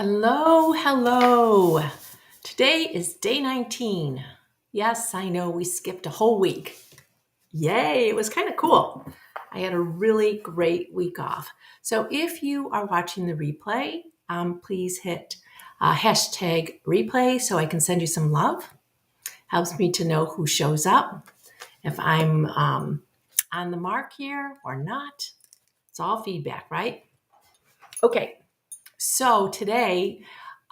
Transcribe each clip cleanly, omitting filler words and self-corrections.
Hello, hello. Today is day 19. Yes, I know we skipped a whole week. Yay, it was kind of cool. I had a really great week off. So if you are watching the replay, please hit hashtag replay so I can send you some love. Helps me to know who shows up, if I'm on the mark here or not. It's all feedback, right? Okay. So today,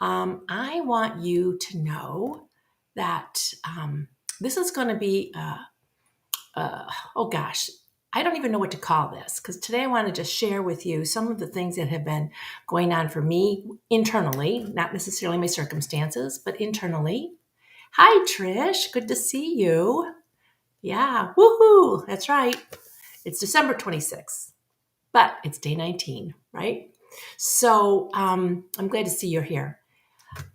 I want you to know that this is going to be, oh gosh, I don't even know what to call this because today I want to just share with you some of the things that have been going on for me internally, not necessarily my circumstances, but internally. Hi, Trish. Good to see you. Yeah, woohoo. That's right. It's December 26th, but it's day 19, right? So I'm glad to see you're here.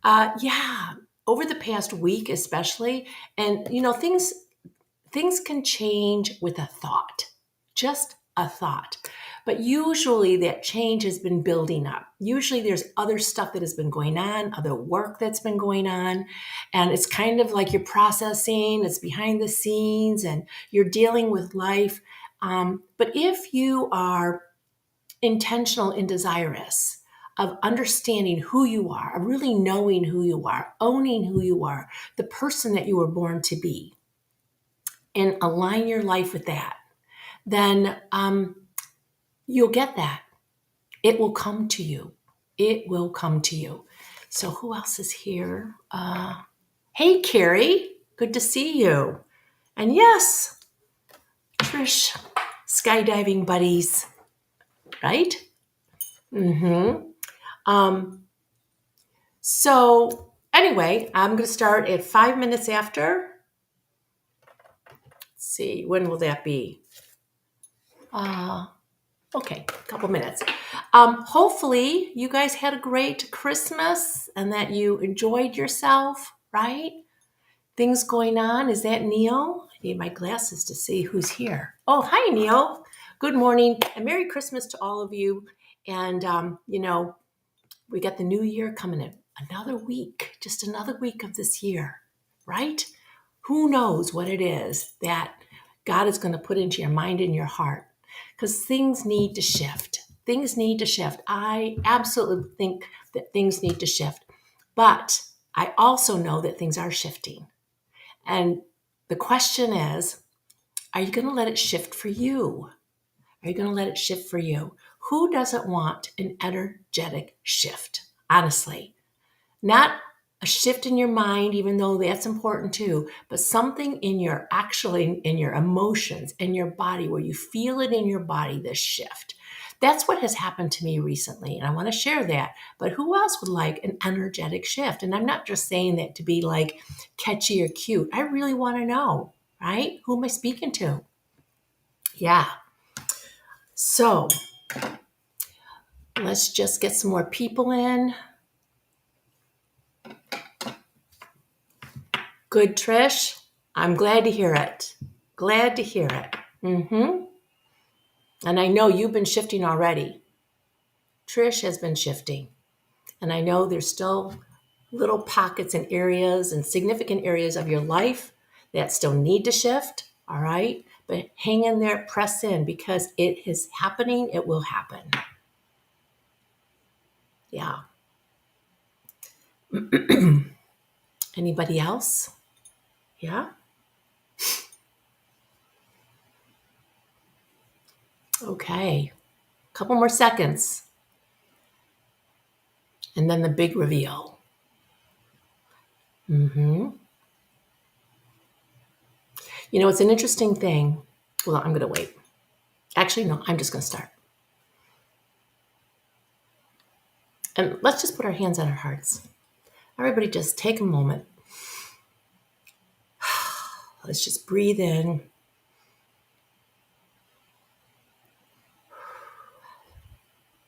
Yeah, over the past week, especially, and things can change with a thought, just a thought. But usually that change has been building up. Usually there's other stuff that has been going on, other work that's been going on. And it's kind of like you're processing, it's behind the scenes, and you're dealing with life. But if you are intentional and desirous of understanding who you are, of really knowing who you are, owning who you are, the person that you were born to be, and align your life with that, then you'll get that. It will come to you. It will come to you. So who else is here? Hey, Carrie. Good to see you. And yes, Trish, skydiving buddies, right? Mm-hmm. Um, So anyway, I'm going to start at 5 minutes after. Let's see, when will that be? Uh, okay, a couple minutes. Hopefully you guys had a great Christmas and that you enjoyed yourself, right? Things going on. Is that Neil? I need my glasses to see who's here. Oh, hi, Neil. Good morning and Merry Christmas to all of you. And, we got the new year coming in. Another week, just another week of this year, right? Who knows what it is that God is going to put into your mind and your heart? Because things need to shift. Things need to shift. I absolutely think that things need to shift. But I also know that things are shifting. And the question is, are you going to let it shift for you? Are you going to let it shift for you? Who doesn't want an energetic shift? Honestly, not a shift in your mind, even though that's important too, but something in your actually in your emotions in your body where you feel it in your body, this shift. That's what has happened to me recently, and I want to share that. But who else would like an energetic shift? And I'm not just saying that to be like catchy or cute. I really want to know, right? Who am I speaking to? Yeah. So let's just get some more people in. Good, Trish. I'm glad to hear it. Glad to hear it. Mm-hmm. And I know you've been shifting already. Trish has been shifting. And I know there's still little pockets and areas and significant areas of your life that still need to shift. All right. But hang in there, press in because it is happening. It will happen. Yeah. Anybody else? Yeah. Okay. Couple more seconds. And then the big reveal. Mm-hmm. It's an interesting thing. Well, I'm going to wait. Actually, no, I'm just going to start. And let's just put our hands on our hearts. Everybody just take a moment. Let's just breathe in.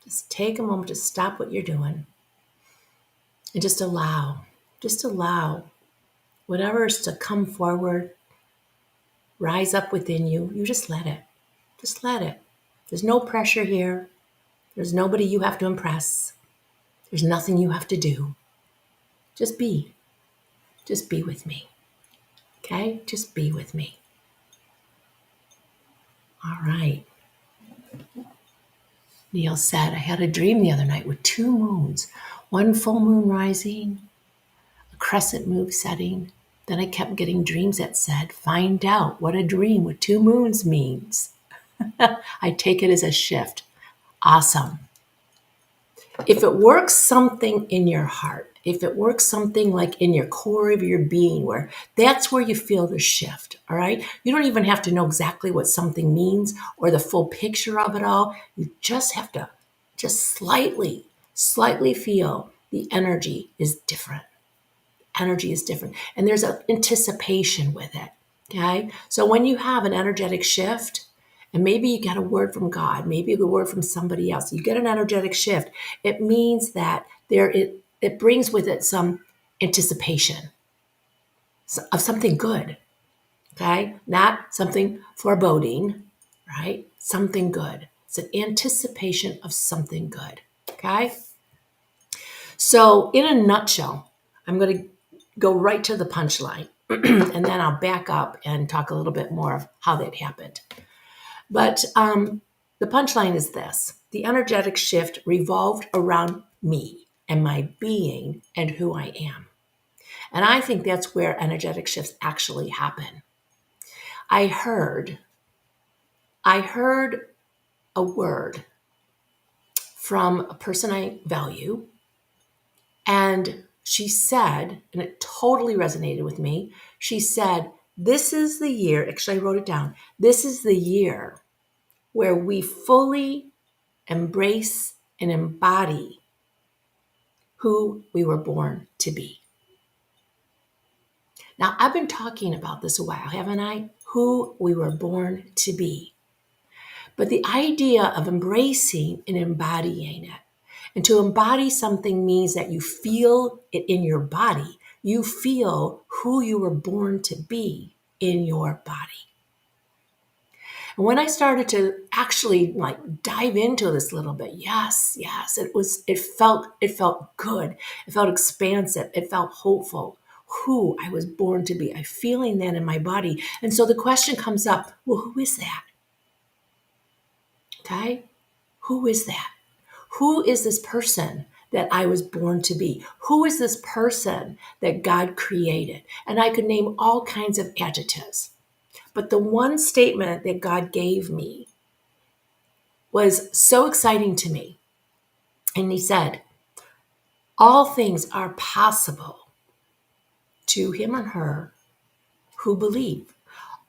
Just take a moment to stop what you're doing. And just allow whatever is to come forward, rise up within you. You just let it. Just let it. There's no pressure here. There's nobody you have to impress. There's nothing you have to do. Just be. Just be with me. Okay? Just be with me. All right. Neil said, I had a dream the other night with two moons, one full moon rising, a crescent moon setting. Then I kept getting dreams that said, find out what a dream with two moons means. I take it as a shift. Awesome. If it works something in your heart, if it works something like in your core of your being, where that's where you feel the shift, all right? You don't even have to know exactly what something means or the full picture of it all. You just have to just slightly feel the energy is different. Energy is different. And there's an anticipation with it, okay? So when you have an energetic shift, and maybe you get a word from God, maybe a word from somebody else, you get an energetic shift, it means that it brings with it some anticipation of something good, okay? Not something foreboding, right? Something good. It's an anticipation of something good, okay? So in a nutshell, I'm going to go right to the punchline, and then I'll back up and talk a little bit more of how that happened. But the punchline is this. The energetic shift revolved around me and my being and who I am. And I think that's where energetic shifts actually happen. I heard a word from a person I value, and she said, and it totally resonated with me, she said, this is the year, actually I wrote it down, this is the year where we fully embrace and embody who we were born to be. Now, I've been talking about this a while, haven't I? Who we were born to be. But the idea of embracing and embodying it, and to embody something means that you feel it in your body. You feel who you were born to be in your body. And when I started to actually dive into this a little bit, yes, it felt good. It felt expansive. It felt hopeful. Who I was born to be. I'm feeling that in my body. And so the question comes up, well, who is that? Okay? Who is that? Who is this person that I was born to be? Who is this person that God created? And I could name all kinds of adjectives. But the one statement that God gave me was so exciting to me. And he said, all things are possible to him or her who believe.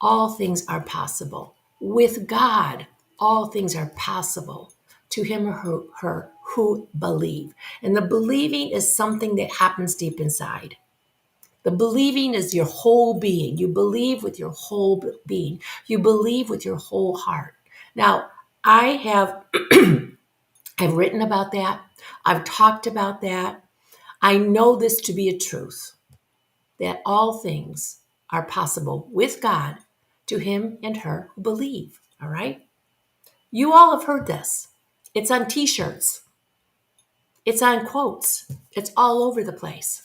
All things are possible. With God, all things are possible to him or her who believe. And the believing is something that happens deep inside. The believing is your whole being. You believe with your whole being. You believe with your whole heart. Now, I've written about that. I've talked about that. I know this to be a truth, that all things are possible with God to him and her who believe. All right? You all have heard this. It's on t-shirts. It's on quotes. It's all over the place.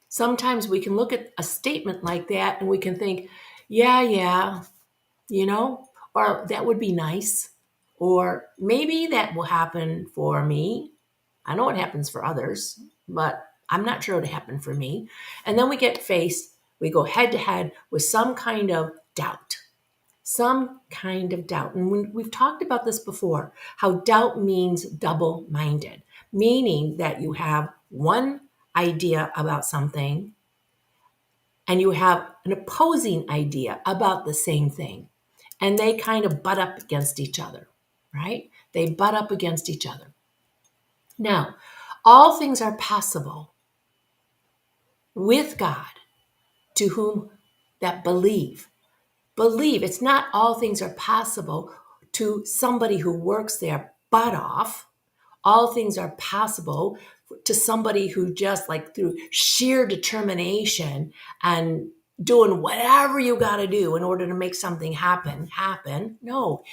Sometimes we can look at a statement like that and we can think, yeah, or that would be nice. Or maybe that will happen for me. I know it happens for others, but I'm not sure it'll happen for me. And then we go head to head with some kind of doubt. Some kind of doubt. And we've talked about this before, how doubt means double-minded, meaning that you have one idea about something and you have an opposing idea about the same thing. And they kind of butt up against each other, right? They butt up against each other. Now, all things are possible with God to whom that believe. Believe. It's not all things are possible to somebody who works their butt off. All things are possible to somebody who just through sheer determination and doing whatever you got to do in order to make something happen. No,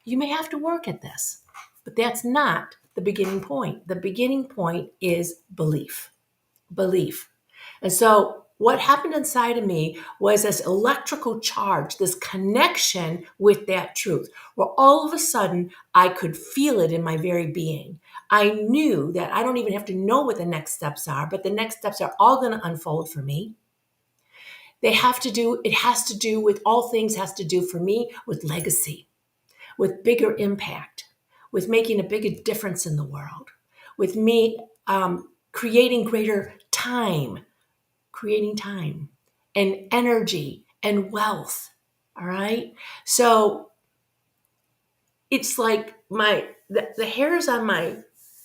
you may have to work at this, but that's not the beginning point. The beginning point is belief. Belief. And so what happened inside of me was this electrical charge, this connection with that truth, where all of a sudden I could feel it in my very being. I knew that I don't even have to know what the next steps are, but the next steps are all going to unfold for me. It has to do with all things, has to do for me with legacy, with bigger impact, with making a bigger difference in the world, with me creating creating time and energy and wealth. All right. So it's like the hairs on my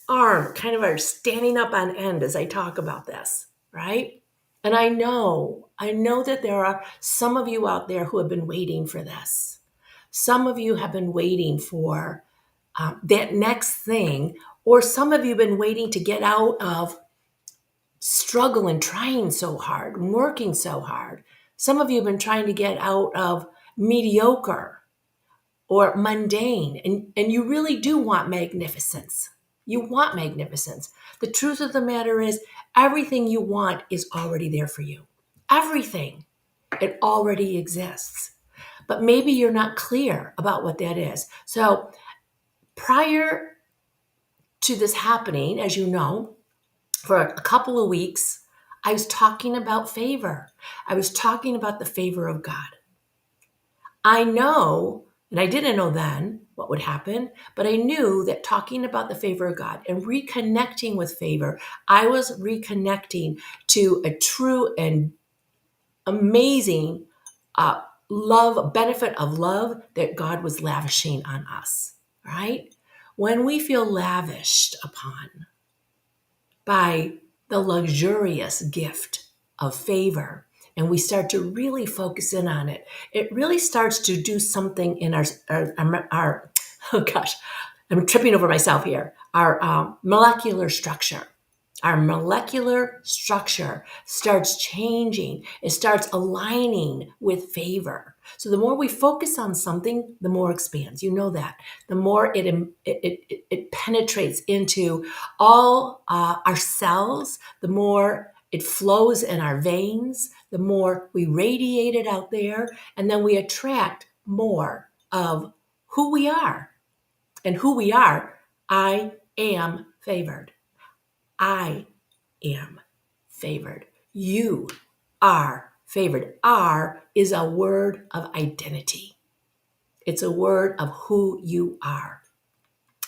arm kind of are standing up on end as I talk about this, right? And I know that there are some of you out there who have been waiting for this. Some of you have been waiting for that next thing, or some of you have been waiting to get out of struggling, trying so hard, working so hard. Some of you have been trying to get out of mediocre or mundane, and you really do want magnificence. You want magnificence. The truth of the matter is, everything you want is already there for you. Everything. It already exists. But maybe you're not clear about what that is. So prior to this happening, as you know, for a couple of weeks, I was talking about favor. I was talking about the favor of God. I know, and I didn't know then what would happen, but I knew that talking about the favor of God and reconnecting with favor, I was reconnecting to a true and amazing benefit of love that God was lavishing on us, right? When we feel lavished upon by the luxurious gift of favor, and we start to really focus in on it, it really starts to do something in our oh gosh, I'm tripping over myself here, our molecular structure. Our molecular structure starts changing. It starts aligning with favor. So the more we focus on something, the more it expands. You know that. The more it penetrates into all our cells, the more it flows in our veins, the more we radiate it out there, and then we attract more of who we are. And who we are, I am favored. I am favored. You are favored. R is a word of identity. It's a word of who you are.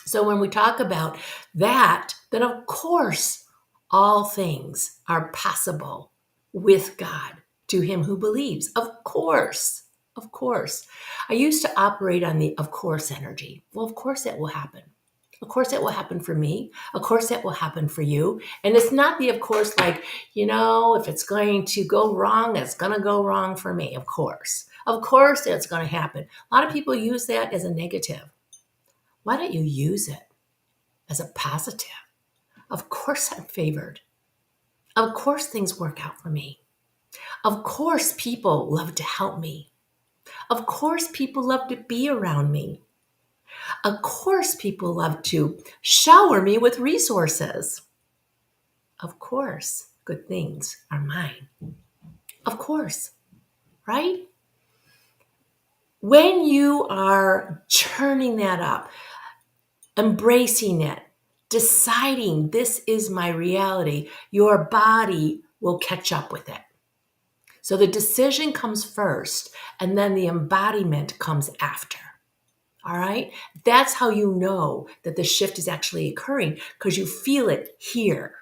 So when we talk about that, then of course, all things are possible with God to him who believes. Of course. Of course. I used to operate on the of course energy. Well, of course that will happen. Of course that will happen for me. Of course that will happen for you. And it's not the of course like, if it's going to go wrong, it's going to go wrong for me. Of course. Of course that's going to happen. A lot of people use that as a negative. Why don't you use it as a positive? Of course I'm favored. Of course things work out for me. Of course people love to help me. Of course people love to be around me. Of course people love to shower me with resources. Of course good things are mine. Of course, right? When you are churning that up, embracing it, deciding this is my reality, your body will catch up with it. So the decision comes first, and then the embodiment comes after. All right? That's how you know that the shift is actually occurring, because you feel it here.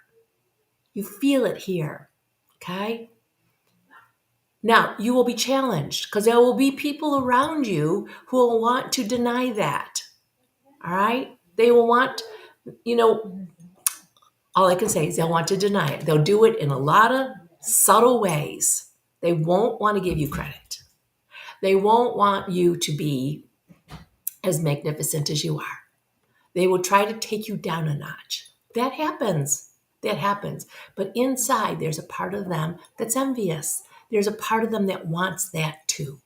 You feel it here. Okay? Now, you will be challenged because there will be people around you who will want to deny that. All right? They will want, all I can say is they'll want to deny it. They'll do it in a lot of subtle ways. They won't want to give you credit. They won't want you to be as magnificent as you are. They will try to take you down a notch. That happens. That happens. But inside, there's a part of them that's envious. There's a part of them that wants that too.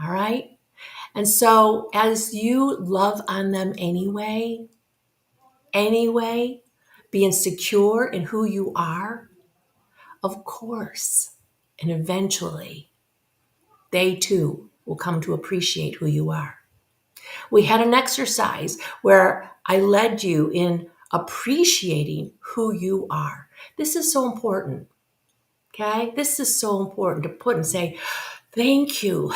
All right? And so as you love on them anyway, anyway, being secure in who you are? Of course. And eventually, they too will come to appreciate who you are. We had an exercise where I led you in appreciating who you are. This is so important. Okay? This is so important to put and say, thank you.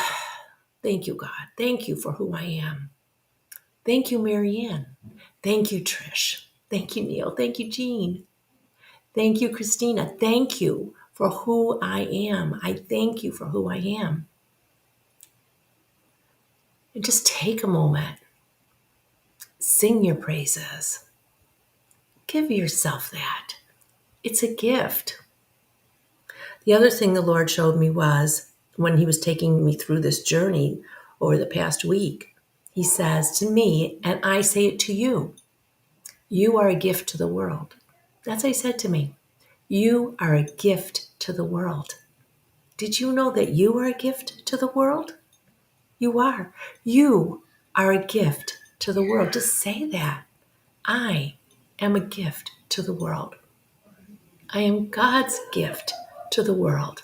Thank you, God. Thank you for who I am. Thank you, Marianne. Thank you, Trish. Thank you, Neil. Thank you, Jean. Thank you, Christina. Thank you for who I am. I thank you for who I am. And just take a moment. Sing your praises. Give yourself that. It's a gift. The other thing the Lord showed me was when he was taking me through this journey over the past week, he says to me, and I say it to you, you are a gift to the world. That's what he said to me. You are a gift to the world. Did you know that you are a gift to the world? You are. You are a gift to the world. Just say that. I am a gift to the world. I am God's gift to the world.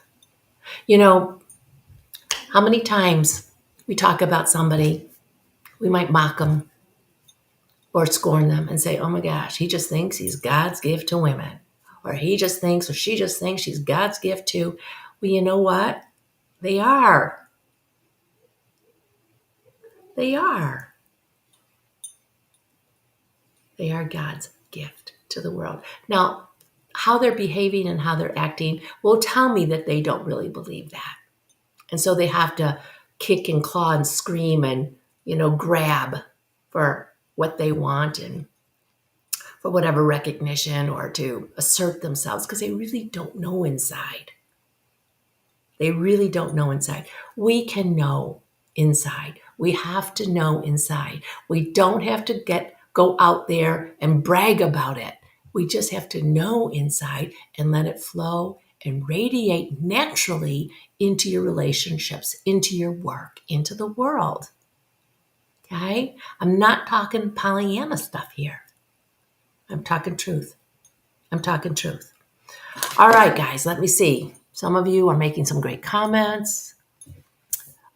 You know, how many times we talk about somebody, we might mock them or scorn them and say, oh my gosh, he just thinks he's God's gift to women. Or he just thinks, or she just thinks she's God's gift to. Well, you know what? They are. They are. They are God's gift to the world. Now, how they're behaving and how they're acting will tell me that they don't really believe that. And so they have to kick and claw and scream and, grab for what they want and for whatever recognition or to assert themselves because they really don't know inside. They really don't know inside. We can know inside. We have to know inside. We don't have to go out there and brag about it. We just have to know inside and let it flow and radiate naturally into your relationships, into your work, into the world. Okay? I'm not talking Pollyanna stuff here. I'm talking truth. I'm talking truth. All right, guys, let me see. Some of you are making some great comments.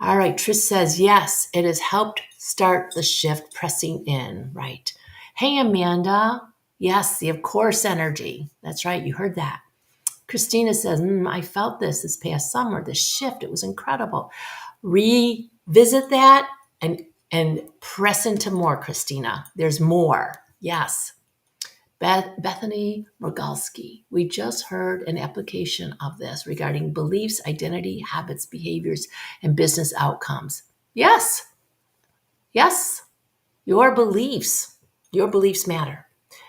All right, Trish says, yes, it has helped start the shift pressing in, right? Hey, Amanda. Yes, the of course energy. That's right, you heard that. Christina says, I felt this past summer, this shift, it was incredible. Revisit that and press into more, Christina. There's more. Yes. Bethany Rogalski, we just heard an application of this regarding beliefs, identity, habits, behaviors, and business outcomes. Yes, your beliefs matter.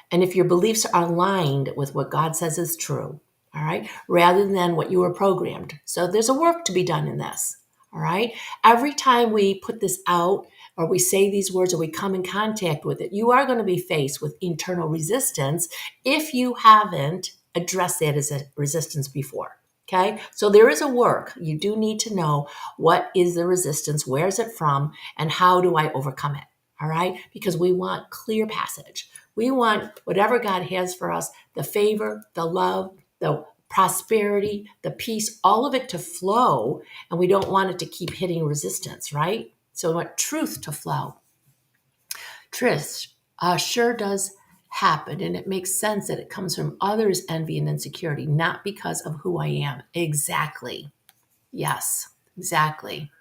And if your beliefs are aligned with what God says is true, all right, rather than what you were programmed. So there's a work to be done in this, all right? Every time we put this out, or we say these words, or we come in contact with it, you are going to be faced with internal resistance if you haven't addressed that as a resistance before. Okay, so there is a work. You do need to know what is the resistance, where is it from, and how do I overcome it? All right, because we want clear passage. We want whatever God has for us, the favor, the love, the prosperity, the peace, all of it to flow, and we don't want it to keep hitting resistance, right? So we want truth to flow. Trish, sure does happen, and it makes sense that it comes from others' envy and insecurity, not because of who I am. Exactly. Yes, exactly.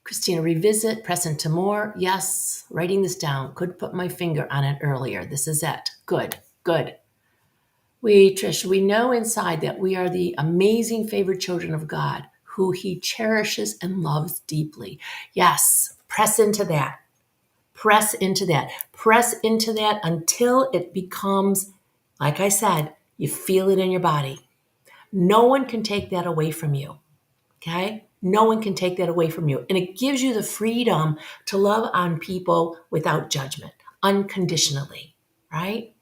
Christina, revisit, press into more. Yes, writing this down. Could put my finger on it earlier. This is it. Good. Trish, we know inside that we are the amazing favored children of God who he cherishes and loves deeply. Yes, press into that. Press into that. Press into that until it becomes, like I said, you feel it in your body. No one can take that away from you. Okay? No one can take that away from you. And it gives you the freedom to love on people without judgment, unconditionally, right?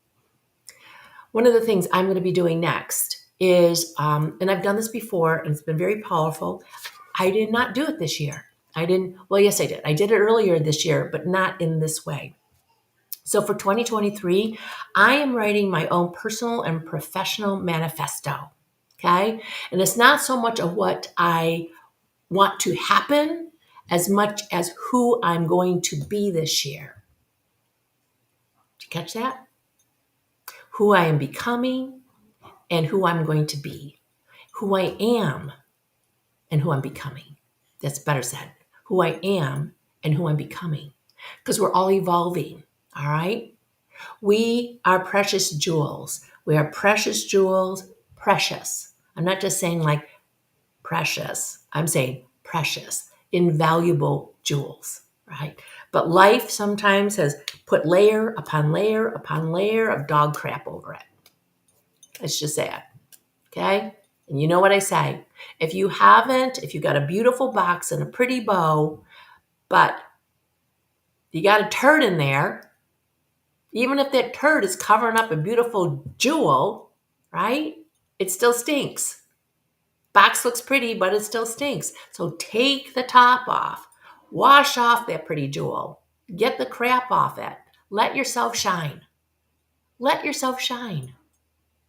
One of the things I'm going to be doing next is, and I've done this before, and it's been very powerful. I did not do it this year. Yes, I did. I did it earlier this year, but not in this way. So for 2023, I am writing my own personal and professional manifesto. Okay. And it's not so much of what I want to happen as much as who I'm going to be this year. Did you catch that? Who I am becoming and who I'm going to be. Who I am and who I'm becoming. That's better said. Who I am and who I'm becoming. Because we're all evolving. All right. We are precious jewels. We are precious jewels, precious. I'm not just saying like precious. I'm saying precious, invaluable jewels, right? But life sometimes has put layer upon layer upon layer of dog crap over it. It's just sad, okay? And you know what I say? If you got a beautiful box and a pretty bow, but you got a turd in there, even if that turd is covering up a beautiful jewel, right? It still stinks. Box looks pretty, but it still stinks. So take the top off. Wash off that pretty jewel. Get the crap off it. Let yourself shine. Let yourself shine.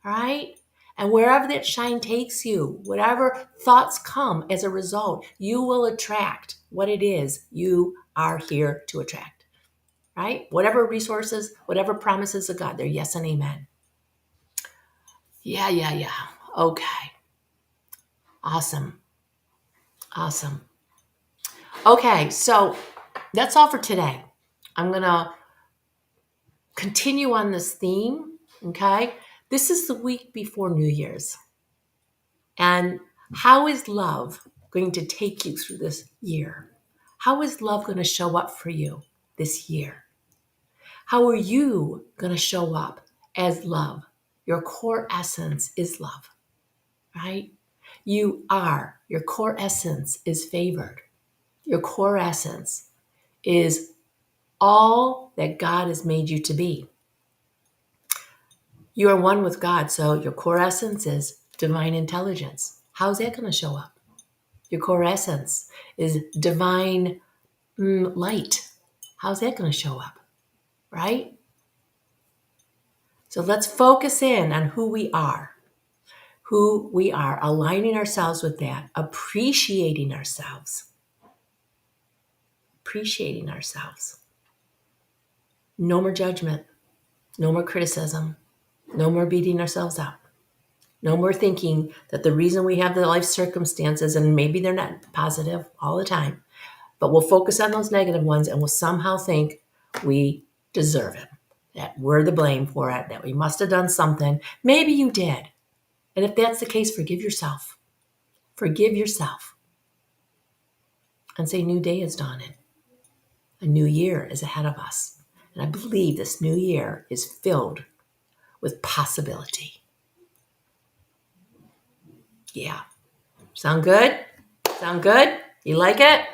All right? And wherever that shine takes you, whatever thoughts come as a result, you will attract what it is you are here to attract. Right? Whatever resources, whatever promises of God, they're yes and amen. Yeah. Okay. Awesome. Okay, so that's all for today. I'm going to continue on this theme, okay? This is the week before New Year's. And how is love going to take you through this year? How is love going to show up for you this year? How are you going to show up as love? Your core essence is love, right? Your core essence is favored. Your core essence is all that God has made you to be. You are one with God, so your core essence is divine intelligence. How's that going to show up? Your core essence is divine light. How's that going to show up? Right? So let's focus in on who we are, aligning ourselves with that, appreciating ourselves. No more judgment, no more criticism, no more beating ourselves up. No more thinking that the reason we have the life circumstances, and maybe they're not positive all the time, but we'll focus on those negative ones and we'll somehow think we deserve it, that we're the blame for it, that we must have done something. Maybe you did. And if that's the case, forgive yourself. Forgive yourself. And say, new day is dawning. A new year is ahead of us. And I believe this new year is filled with possibility. Yeah. Sound good? Sound good? You like it?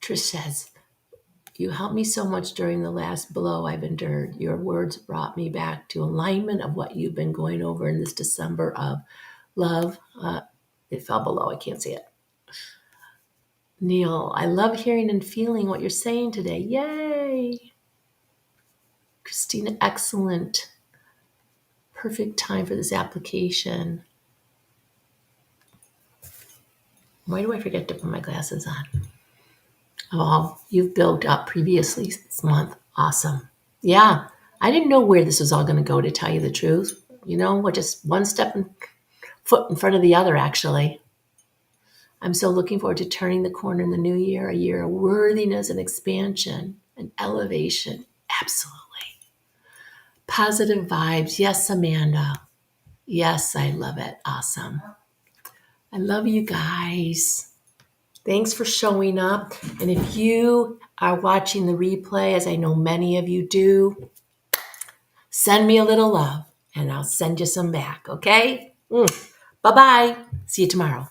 Trish says, you helped me so much during the last blow I've endured. Your words brought me back to alignment of what you've been going over in this December of love. It fell below. I can't see it. Neil, I love hearing and feeling what you're saying today. Yay. Christina, excellent. Perfect time for this application. Why do I forget to put my glasses on? Oh, you've built up previously this month. Awesome. Yeah, I didn't know where this was all going to go, to tell you the truth. You know, we're just one foot in front of the other, actually. I'm so looking forward to turning the corner in the new year, a year of worthiness and expansion and elevation. Absolutely. Positive vibes. Yes, Amanda. Yes, I love it. Awesome. I love you guys. Thanks for showing up. And if you are watching the replay, as I know many of you do, send me a little love and I'll send you some back, okay? Bye-bye. See you tomorrow.